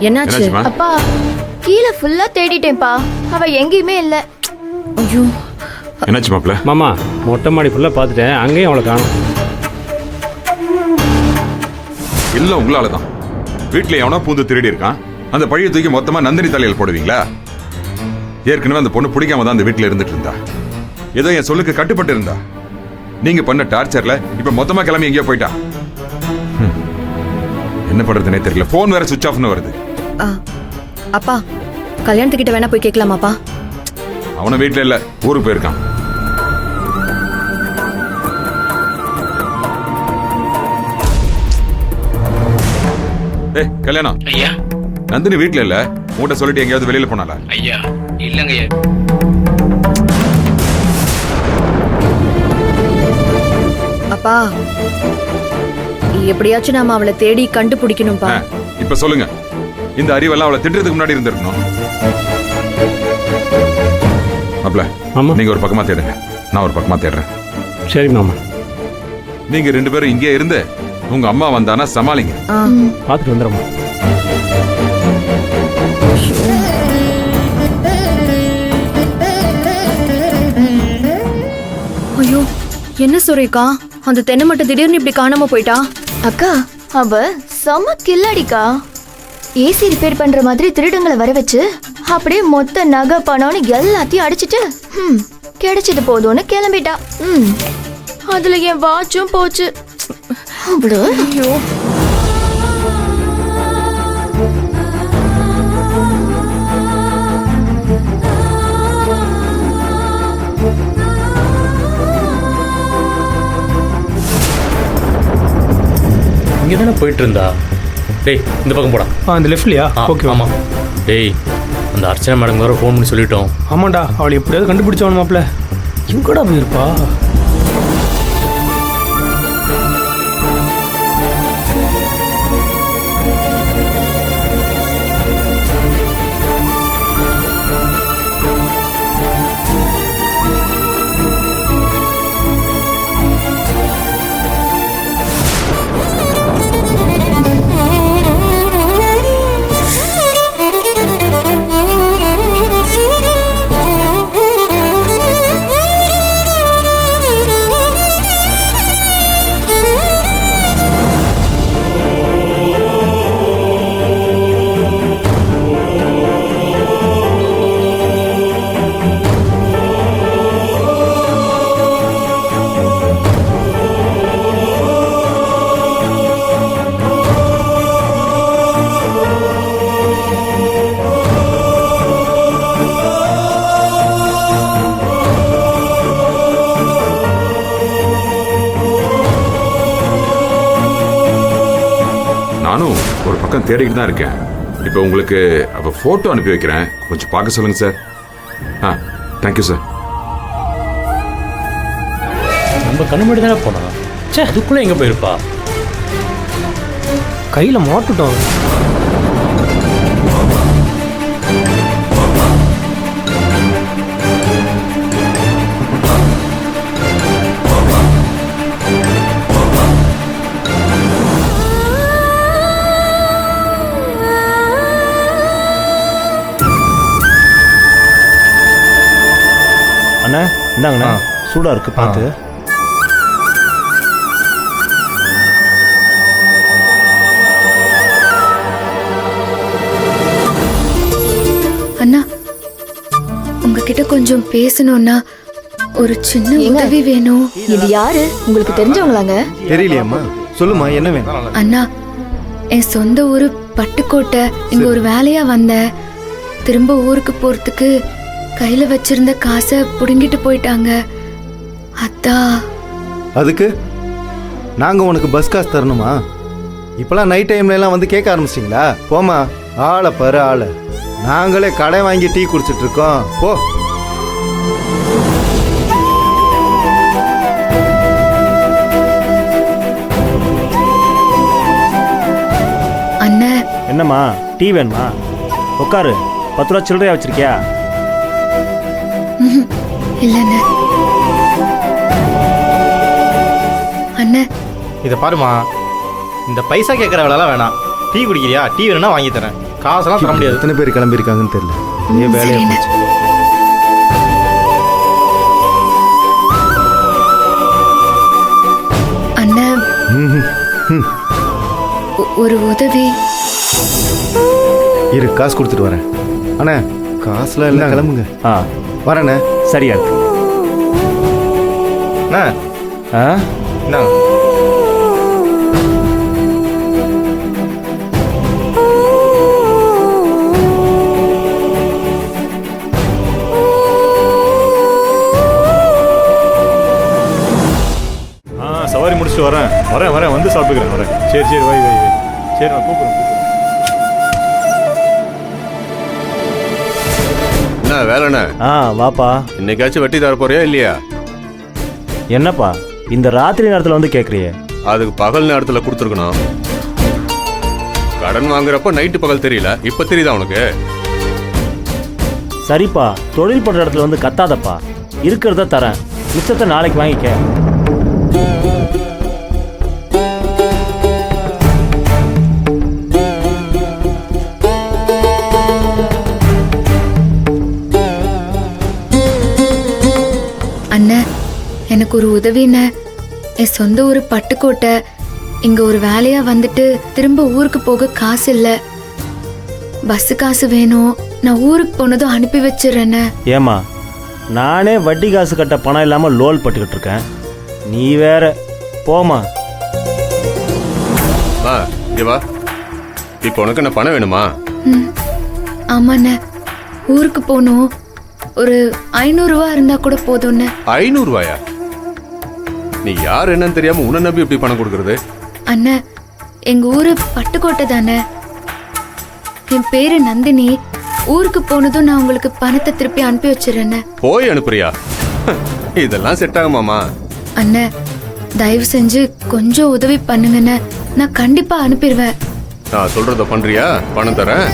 என்னாச்சு? அப்பா கீழே ஃபுல்லா தேடிட்டேன்ப்பா, அவ எங்கேயுமே இல்ல. ஐயோ, என்னாச்சு மாப்ள? மாமா மொட்டை மாடி ஃபுல்லாக பார்த்துட்டேன், அங்கேயும் அவளை காணும். இல்லை உங்களால தான். வீட்டில் எவனோ பூந்து திருடி இருக்கான். அந்த பழைய தூக்கி மொத்தமாக நந்தினி தலையில் போடுவீங்களா? ஏற்கனவே அந்த பொண்ணு பிடிக்காம தான் அந்த வீட்டில் இருந்துட்டு இருந்தா. ஏதோ என் சொல்லுக்கு கட்டுப்பட்டு இருந்தா. நீங்க பண்ண டார்ச்சர்ல இப்ப மொத்தமா கிளம்பி எங்கேயோ போயிட்டா. என்ன பண்றதுனே தெரியல. போன் வேற சுவிட்ச் ஆஃப்னு வருது. அப்பா கல்யாணத்துக்கிட்ட வேணா போய் கேட்கலாமாப்பா? அவன வீட்டுல இல்ல, ஊருக்கு போயிருக்கான். ஏய் கல்யாணம் ஐயா. நந்தினி வீட்டுல இல்ல, உங்ககிட்ட சொல்லிட்டு எங்கேயாவது வெளியில போனாலா? ஐயா இல்லங்க ஐயா. அப்பா எப்படியாச்சும் நாம அவளை தேடி கண்டுபிடிக்கணும்பா. இப்ப சொல்லுங்க, இந்த அறிவெல்லாம் அவளை திட்டுறதுக்கு முன்னாடி இருந்திருக்கணும். அப்பல நீங்க ஒரு பக்கமா தேடுங்க, நான் ஒரு பக்கமா தேடுறேன். சரி மாமா. நீங்க 2 பேரும் இங்கே இருந்து உங்க அம்மா வந்தானா சமாளிங்க. பார்த்துட்டு வந்துடுறோமா. ஐயோ, என்ன சுரேகா, அந்த தென்னை மட்டும் திடீர்னு இப்படி காணாம போயிட்டா? அக்கா அவ செம கில்லாடிக்கா. ஏசி ரிப்பேர் பண்ற மாதிரி திருடங்களை வர வச்சு அப்படியே மொத்த நகை பணம்னு எல்லாத்தையும் அடிச்சிட்டு கிடைச்சது போதும்னு கிளம்பிட்டா. அதுல என் வாட்சும் போச்சு. அவ்வளோ ஐயோ. இங்கே தானே போயிட்டு இருந்தா. டேய் இந்த பக்கம் போடா. இந்த லெஃப்ட்லையா? ஓகே. ஆமாம். டேய் அந்த அர்ச்சனா மேடம் வேறு ஃபோன் பண்ணி சொல்லிட்டோம். ஆமாண்டா, அவளை எப்படியாவது கண்டுபிடிச்சவன் மாப்பிள்ள. எங்கடா போயிருப்பா? நானும் ஒரு பக்கம் தேடிக்கிட்டு தான் இருக்கேன். இப்போ உங்களுக்கு அவ போட்டோ அனுப்பி வைக்கிறேன், கொஞ்சம் பார்க்க சொல்லுங்க சார். Thank you sir. நம்ம கண்ணு மட்டும் தானே போனா. சே, அதுக்குள்ளே எங்கே போயிருப்பா? கையில் மாட்டுட்டோம். அண்ணா இந்தாங்கண்ணா, சூடாக இருக்கு பார்த்து. அண்ணா உங்ககிட்ட கொஞ்சம் பேசணும்னா ஒரு சின்ன உதவி வேணும். இது யாரு? உங்களுக்கு தெரிஞ்சவங்களாங்க? தெரியலையம்மா, சொல்லுமா என்ன வேணும்? அண்ணா என் சொந்த ஊரு பட்டுக்கோட்டை. இங்க ஒரு வேலையா வந்தேன். திரும்ப ஊருக்கு போறதுக்கு கையில வச்சிருந்த காசை புடுங்கிட்டு போயிட்டாங்க. அதான். அதுக்கு நாங்க உனக்கு பஸ் காசு தரணுமா? இப்பெல்லாம் நைட் டைம்ல எல்லாம் வந்து கேட்க ஆரம்பிச்சிங்களா? போமா, ஆளை பாரு ஆளை. நாங்களே கடை வாங்கி டீ குடிச்சிட்டு இருக்கோம். போ. அண்ணா. என்னம்மா, டீ வேணுமா? உட்காரு. 10 ரூபா சில்லறையா வச்சிருக்கியா? இல்லண்ணே. அண்ணா இதை பாருமா, இந்த பைசா கேட்குற வேலைலாம் வேணாம். டீ குடிக்கிறியா? டீ வேணும்னா வாங்கி தரேன். காசெல்லாம் தர முடியாது. எத்தனை பேர் கிளம்பியிருக்காங்கன்னு தெரியல. ஏன் வேலையா சரிண்ணே. போச்சு. அண்ணன் ஒரு உதவி. இரு, காசு கொடுத்துட்டு வரேன். அண்ணா காசுலாம் இல்லை, கிளம்புங்க. ஆ வரேண்ணே. சரியா இருக்கு. அண்ணா ஆ என்ன சவாரி முடிச்சுட்டு வரேன் வந்து சாப்பிட்டுக்கிறேன் வரேன். சரி வை சரி நான் கூப்பிடுறேன். என்ன வேலைண்ணே? வாப்பா. இன்னைக்காச்சும் வெட்டி தர போறியா இல்லையா? என்னப்பா இந்த ராத்திரி நேரத்தில் வந்து கேட்குறியே? அதுக்கு பகல் நேரத்தில் கொடுத்துருக்கணும். கடன் வாங்குறப்ப நைட்டு பகல் தெரியல, இப்ப தெரியுதா உனக்கு? சரிப்பா, தொழில் பண்ணுற இடத்துல வந்து கத்தாதப்பா. இருக்கிறத தரேன், மிச்சத்தை நாளைக்கு வாங்கிக்க. அண்ணன் எனக்கு ஒரு உதவிண்ண. என் சொந்த ஊர் பட்டுக்கோட்டை. இங்க ஒரு வேலையா வந்துட்டு திரும்ப ஊருக்கு போக காசு இல்ல. பஸ் காசு வேணும். நான் ஊருக்கு போனதும் அனுப்பி வச்சிடறேன்னு. ஏமா, நானே வட்டி காசு கட்ட பணம் இல்லாமல் லோல் பட்டுக்கிட்டு இருக்கேன். நீ வேற போமா. வா, இப்போ உனக்கு என்ன பணம் வேணுமா? ஆமாண்ண, ஊருக்கு போகணும். ஒரு 500 ரூபா இருந்தா கூட போதும்ண்ண. 500 ரூபாயா? நீ யார் என்னன்னு தெரியாம உன்னை நம்பி எப்படி பணம் கொடுக்கறது? அண்ணன், எங்க ஊரு பட்டுக்கோட்டை தானே. என் பேரு நந்தினி. ஊருக்கு போனதும் நான் உங்களுக்கு பணத்தை திருப்பி அனுப்பி வச்சிடறேன். போய் அனுப்புறியா? இதெல்லாம் செட் ஆகுமாமா? அண்ணன், தயவு செஞ்சு கொஞ்சம் உதவி பண்ணுங்கண்ணே. நான் கண்டிப்பா அனுப்பிடுவேன். நான் சொல்றத பண்றியா? பணம் தரேன்.